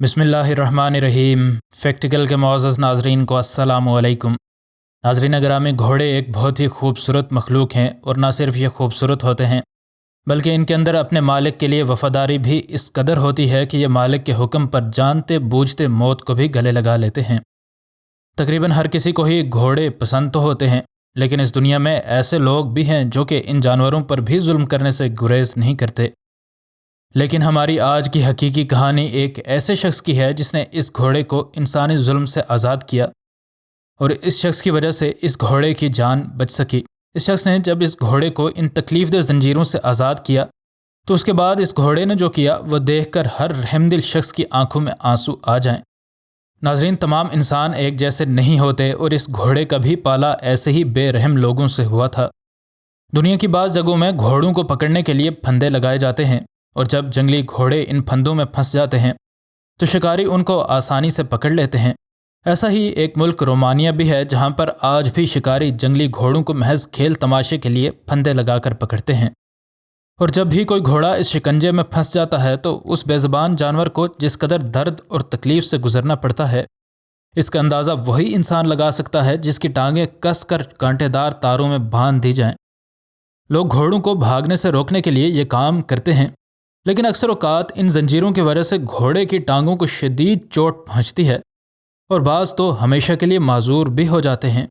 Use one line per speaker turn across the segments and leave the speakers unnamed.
बिस्मिल्लाहिर्रहमानिर्रहीम। फैक्टिकल के मुअज़्ज़ज़ नाज़रीन को अस्सलामु अलैकुम। नाज़रीन ग्रामी, घोड़े एक बहुत ही खूबसूरत मखलूक हैं और ना सिर्फ ये खूबसूरत होते हैं बल्कि इनके अंदर अपने मालिक के लिए वफ़ादारी भी इस कदर होती है कि ये मालिक के हुक्म पर जानते बूझते मौत को भी गले लगा लेते हैं। तकरीबन हर किसी को ही घोड़े पसंद तो होते हैं, लेकिन इस दुनिया में ऐसे लोग भी हैं जो कि इन जानवरों पर भी जुल्म करने से गुरेज नहीं करते। लेकिन हमारी आज की हकीकी कहानी एक ऐसे शख्स की है जिसने इस घोड़े को इंसानी जुल्म से आज़ाद किया और इस शख्स की वजह से इस घोड़े की जान बच सकी। इस शख्स ने जब इस घोड़े को इन तकलीफ़देह ज़ंजीरों से आज़ाद किया तो उसके बाद इस घोड़े ने जो किया वह देखकर हर रहमदिल शख्स की आंखों में आंसू आ जाएं। नाज़रीन, तमाम इंसान एक जैसे नहीं होते और इस घोड़े का भी पाला ऐसे ही बेरहम लोगों से हुआ था। दुनिया की बाज़ जगहों में घोड़ों को पकड़ने के लिए फंदे लगाए जाते हैं और जब जंगली घोड़े इन फंदों में फंस जाते हैं तो शिकारी उनको आसानी से पकड़ लेते हैं। ऐसा ही एक मुल्क रोमानिया भी है जहाँ पर आज भी शिकारी जंगली घोड़ों को महज खेल तमाशे के लिए फंदे लगाकर पकड़ते हैं। और जब भी कोई घोड़ा इस शिकंजे में फंस जाता है तो उस बेज़बान जानवर को जिस कदर दर्द और तकलीफ़ से गुजरना पड़ता है, इसका अंदाज़ा वही इंसान लगा सकता है जिसकी टांगें कस कर कांटेदार तारों में बांध दी जाएं। लोग घोड़ों को भागने से रोकने के लिए ये काम करते हैं, लेकिन अक्सर औक़ात इन जंजीरों की वजह से घोड़े की टांगों को शदीद चोट पहुँचती है और बाज़ तो हमेशा के लिए माजूर भी हो जाते हैं।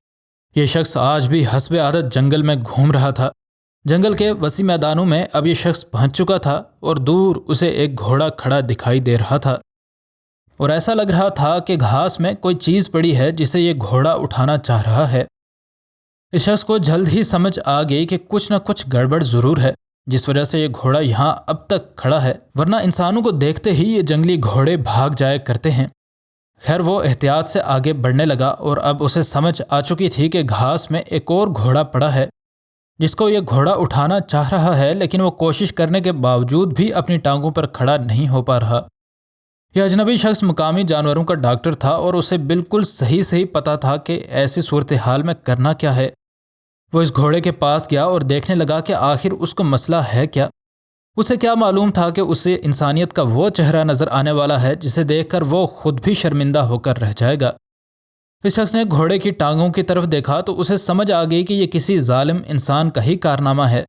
ये शख्स आज भी हस्बे आदत जंगल में घूम रहा था। जंगल के वसी मैदानों में अब ये शख्स पहुँच चुका था और दूर उसे एक घोड़ा खड़ा दिखाई दे रहा था और ऐसा लग रहा था कि घास में कोई चीज़ पड़ी है जिसे ये घोड़ा उठाना चाह रहा है। इस शख्स को जल्द ही समझ आ गई कि कुछ न कुछ गड़बड़ ज़रूर है जिस वजह से ये घोड़ा यहाँ अब तक खड़ा है, वरना इंसानों को देखते ही ये जंगली घोड़े भाग जाया करते हैं। खैर, वो एहतियात से आगे बढ़ने लगा और अब उसे समझ आ चुकी थी कि घास में एक और घोड़ा पड़ा है जिसको ये घोड़ा उठाना चाह रहा है, लेकिन वो कोशिश करने के बावजूद भी अपनी टांगों पर खड़ा नहीं हो पा रहा। यह अजनबी शख्स मुकामी जानवरों का डॉक्टर था और उसे बिल्कुल सही सही पता था कि ऐसी सूरत हाल में करना क्या है। वो इस घोड़े के पास गया और देखने लगा कि आखिर उसको मसला है क्या। उसे क्या मालूम था कि उसे इंसानियत का वो चेहरा नज़र आने वाला है जिसे देखकर वो खुद भी शर्मिंदा होकर रह जाएगा। इस शख्स ने घोड़े की टांगों की तरफ देखा तो उसे समझ आ गई कि ये किसी जालिम इंसान का ही कारनामा है।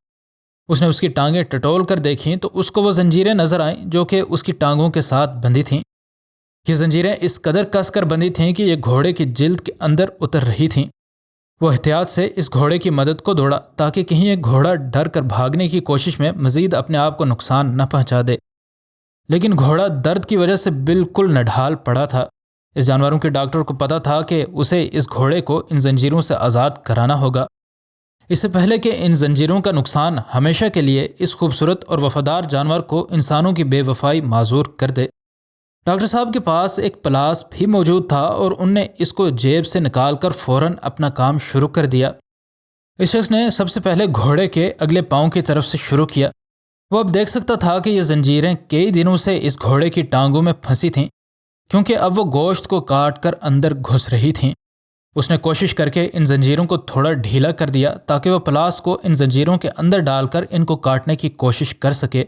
उसने उसकी टांगें टटोल कर देखीं तो उसको वो जंजीरें नज़र आईं जो कि उसकी टांगों के साथ बंधी थीं। ये जंजीरें इस कदर कस कर बंधी थीं कि ये घोड़े की जिल्द के अंदर उतर रही थीं। वो एहतियात से इस घोड़े की मदद को दौड़ा ताकि कहीं एक घोड़ा डर कर भागने की कोशिश में मज़ीद अपने आप को नुकसान न पहुंचा दे, लेकिन घोड़ा दर्द की वजह से बिल्कुल नढाल पड़ा था। इस जानवरों के डॉक्टर को पता था कि उसे इस घोड़े को इन जंजीरों से आज़ाद कराना होगा, इससे पहले कि इन जंजीरों का नुकसान हमेशा के लिए इस खूबसूरत और वफादार जानवर को इंसानों की बेवफाई माजूर कर दे। डॉक्टर साहब के पास एक प्लास भी मौजूद था और उनने इसको जेब से निकाल कर फ़ौरन अपना काम शुरू कर दिया। इस शख्स ने सबसे पहले घोड़े के अगले पाँव की तरफ से शुरू किया। वो अब देख सकता था कि ये जंजीरें कई दिनों से इस घोड़े की टांगों में फंसी थीं, क्योंकि अब वो गोश्त को काट कर अंदर घुस रही थीं। उसने कोशिश करके इन जंजीरों को थोड़ा ढीला कर दिया ताकि वह प्लास को इन जंजीरों के अंदर डालकर इनको काटने की कोशिश कर सके।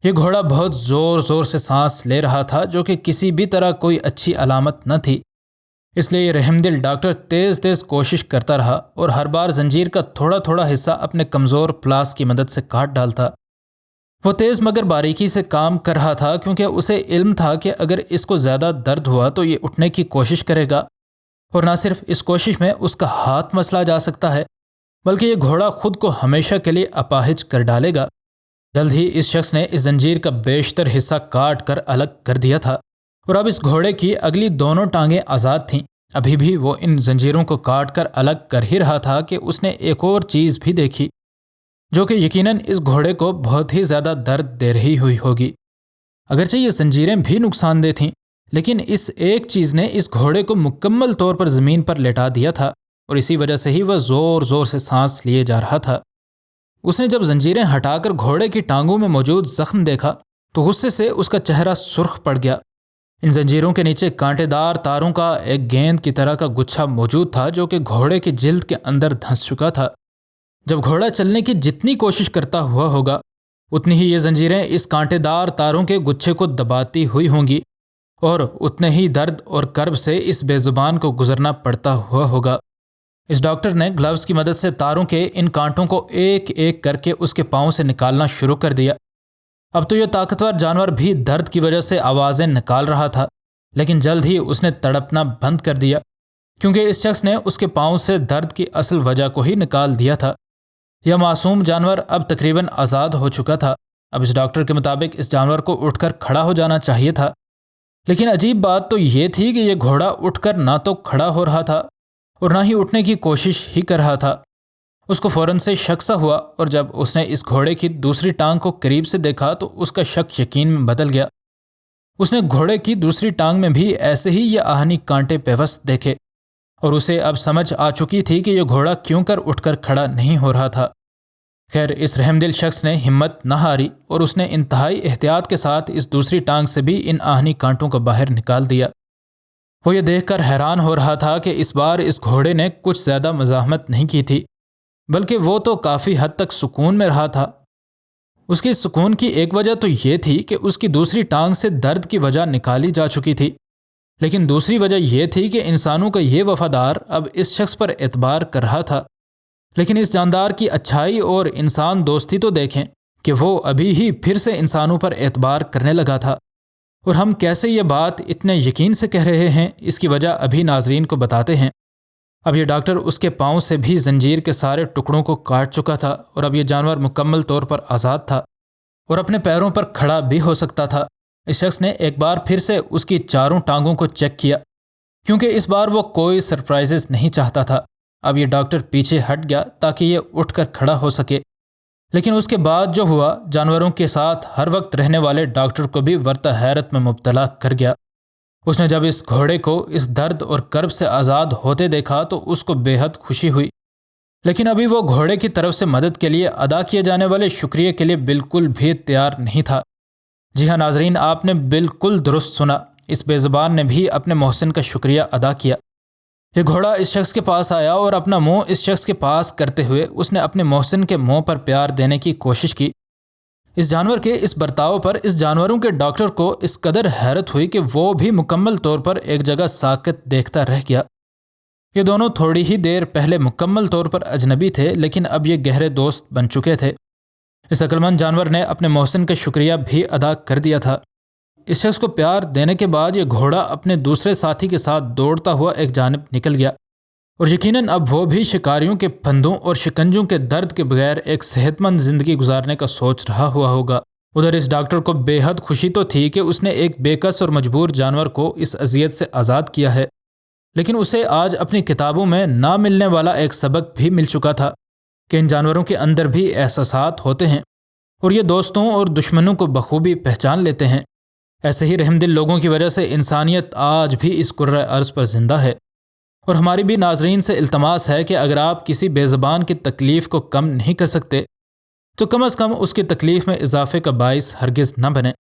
ये घोड़ा बहुत ज़ोर ज़ोर से सांस ले रहा था, जो कि किसी भी तरह कोई अच्छी अलामत न थी। इसलिए ये रहमदिल डॉक्टर तेज़ तेज़ कोशिश करता रहा और हर बार जंजीर का थोड़ा थोड़ा हिस्सा अपने कमज़ोर प्लास की मदद से काट डालता। वो तेज़ मगर बारीकी से काम कर रहा था, क्योंकि उसे इल्म था कि अगर इसको ज़्यादा दर्द हुआ तो ये उठने की कोशिश करेगा और ना सिर्फ इस कोशिश में उसका हाथ मसला जा सकता है, बल्कि ये घोड़ा खुद को हमेशा के लिए अपाहिज कर डालेगा। जल्द ही इस शख्स ने इस जंजीर का बेशतर हिस्सा काट कर अलग कर दिया था और अब इस घोड़े की अगली दोनों टांगें आज़ाद थीं। अभी भी वो इन जंजीरों को काट कर अलग कर ही रहा था कि उसने एक और चीज़ भी देखी, जो कि यकीनन इस घोड़े को बहुत ही ज़्यादा दर्द दे रही हुई होगी। अगरचे ये जंजीरें भी नुकसानदेह थीं, लेकिन इस एक चीज़ ने इस घोड़े को मुकम्मल तौर पर ज़मीन पर लेटा दिया था और इसी वजह से ही वह ज़ोर ज़ोर से सांस लिए जा रहा था। उसने जब जंजीरें हटाकर घोड़े की टांगों में मौजूद जख्म देखा तो गुस्से से उसका चेहरा सुर्ख पड़ गया। इन जंजीरों के नीचे कांटेदार तारों का एक गेंद की तरह का गुच्छा मौजूद था, जो कि घोड़े की जिल्द के अंदर धंस चुका था। जब घोड़ा चलने की जितनी कोशिश करता हुआ होगा, उतनी ही ये जंजीरें इस कांटेदार तारों के गुच्छे को दबाती हुई होंगी اور اتنے ہی درد اور کرب سے اس بے زبان کو گزرنا پڑتا ہوا ہوگا۔ اس ڈاکٹر نے گلوز کی مدد سے تاروں کے ان کانٹوں کو ایک ایک کر کے اس کے پاؤں سے نکالنا شروع کر دیا۔ اب تو یہ طاقتور جانور بھی درد کی وجہ سے آوازیں نکال رہا تھا، لیکن جلد ہی اس نے تڑپنا بند کر دیا، کیونکہ اس شخص نے اس کے پاؤں سے درد کی اصل وجہ کو ہی نکال دیا تھا۔ یہ معصوم جانور اب تقریباً آزاد ہو چکا تھا۔ اب اس ڈاکٹر کے مطابق اس جانور کو اٹھ کر کھڑا ہو جانا چاہیے تھا، لیکن عجیب بات تو یہ تھی کہ یہ گھوڑا اٹھ کر نہ تو کھڑا ہو رہا تھا اور نہ ہی اٹھنے کی کوشش ہی کر رہا تھا۔ اس کو فوراً سے شک سا ہوا، اور جب اس نے اس گھوڑے کی دوسری ٹانگ کو قریب سے دیکھا تو اس کا شک یقین میں بدل گیا۔ اس نے گھوڑے کی دوسری ٹانگ میں بھی ایسے ہی یہ آہنی کانٹے پیوست دیکھے، اور اسے اب سمجھ آ چکی تھی کہ یہ گھوڑا کیوں کر اٹھ کر کھڑا نہیں ہو رہا تھا۔ خیر، اس رحم دل شخص نے ہمت نہ ہاری اور اس نے انتہائی احتیاط کے ساتھ اس دوسری ٹانگ سے بھی ان آہنی کانٹوں کو باہر نکال دیا۔ وہ یہ دیکھ کر حیران ہو رہا تھا کہ اس بار اس گھوڑے نے کچھ زیادہ مزاحمت نہیں کی تھی، بلکہ وہ تو کافی حد تک سکون میں رہا تھا۔ اس کے سکون کی ایک وجہ تو یہ تھی کہ اس کی دوسری ٹانگ سے درد کی وجہ نکالی جا چکی تھی، لیکن دوسری وجہ یہ تھی کہ انسانوں کا یہ وفادار اب اس شخص پر اعتبار کر رہا تھا۔ لیکن اس جاندار کی اچھائی اور انسان دوستی تو دیکھیں کہ وہ ابھی ہی پھر سے انسانوں پر اعتبار کرنے لگا تھا، اور ہم کیسے یہ بات اتنے یقین سے کہہ رہے ہیں، اس کی وجہ ابھی ناظرین کو بتاتے ہیں۔ اب یہ ڈاکٹر اس کے پاؤں سے بھی زنجیر کے سارے ٹکڑوں کو کاٹ چکا تھا، اور اب یہ جانور مکمل طور پر آزاد تھا اور اپنے پیروں پر کھڑا بھی ہو سکتا تھا۔ اس شخص نے ایک بار پھر سے اس کی چاروں ٹانگوں کو چیک کیا، کیونکہ اس بار وہ کوئی سرپرائزز نہیں چاہتا تھا۔ اب یہ ڈاکٹر پیچھے ہٹ گیا تاکہ یہ اٹھ کر کھڑا ہو سکے، لیکن اس کے بعد جو ہوا جانوروں کے ساتھ ہر وقت رہنے والے ڈاکٹر کو بھی ورطہ حیرت میں مبتلا کر گیا۔ اس نے جب اس گھوڑے کو اس درد اور کرب سے آزاد ہوتے دیکھا تو اس کو بے حد خوشی ہوئی، لیکن ابھی وہ گھوڑے کی طرف سے مدد کے لیے ادا کیے جانے والے شکریہ کے لیے بالکل بھی تیار نہیں تھا۔ جی ہاں ناظرین، آپ نے بالکل درست سنا، اس بے زبان نے بھی اپنے محسن کا شکریہ ادا کیا۔ یہ گھوڑا اس شخص کے پاس آیا اور اپنا منہ اس شخص کے پاس کرتے ہوئے اس نے اپنے محسن کے منہ پر پیار دینے کی کوشش کی۔ اس جانور کے اس برتاؤ پر اس جانوروں کے ڈاکٹر کو اس قدر حیرت ہوئی کہ وہ بھی مکمل طور پر ایک جگہ ساکت دیکھتا رہ گیا۔ یہ دونوں تھوڑی ہی دیر پہلے مکمل طور پر اجنبی تھے، لیکن اب یہ گہرے دوست بن چکے تھے۔ اس عقلمند جانور نے اپنے محسن کا شکریہ بھی ادا کر دیا تھا۔ اس شخص کو پیار دینے کے بعد یہ گھوڑا اپنے دوسرے ساتھی کے ساتھ دوڑتا ہوا ایک جانب نکل گیا، اور یقیناً اب وہ بھی شکاریوں کے پھندوں اور شکنجوں کے درد کے بغیر ایک صحت مند زندگی گزارنے کا سوچ رہا ہوا ہوگا۔ ادھر اس ڈاکٹر کو بے حد خوشی تو تھی کہ اس نے ایک بے کس اور مجبور جانور کو اس اذیت سے آزاد کیا ہے، لیکن اسے آج اپنی کتابوں میں نہ ملنے والا ایک سبق بھی مل چکا تھا کہ ان جانوروں کے اندر بھی احساسات ہوتے ہیں، اور یہ دوستوں اور دشمنوں کو بخوبی پہچان لیتے ہیں۔ ایسے ہی رحم دل لوگوں کی وجہ سے انسانیت آج بھی اس کرۂ ارض پر زندہ ہے، اور ہماری بھی ناظرین سے التماس ہے کہ اگر آپ کسی بے زبان کی تکلیف کو کم نہیں کر سکتے تو کم از کم اس کی تکلیف میں اضافے کا باعث ہرگز نہ بنیں۔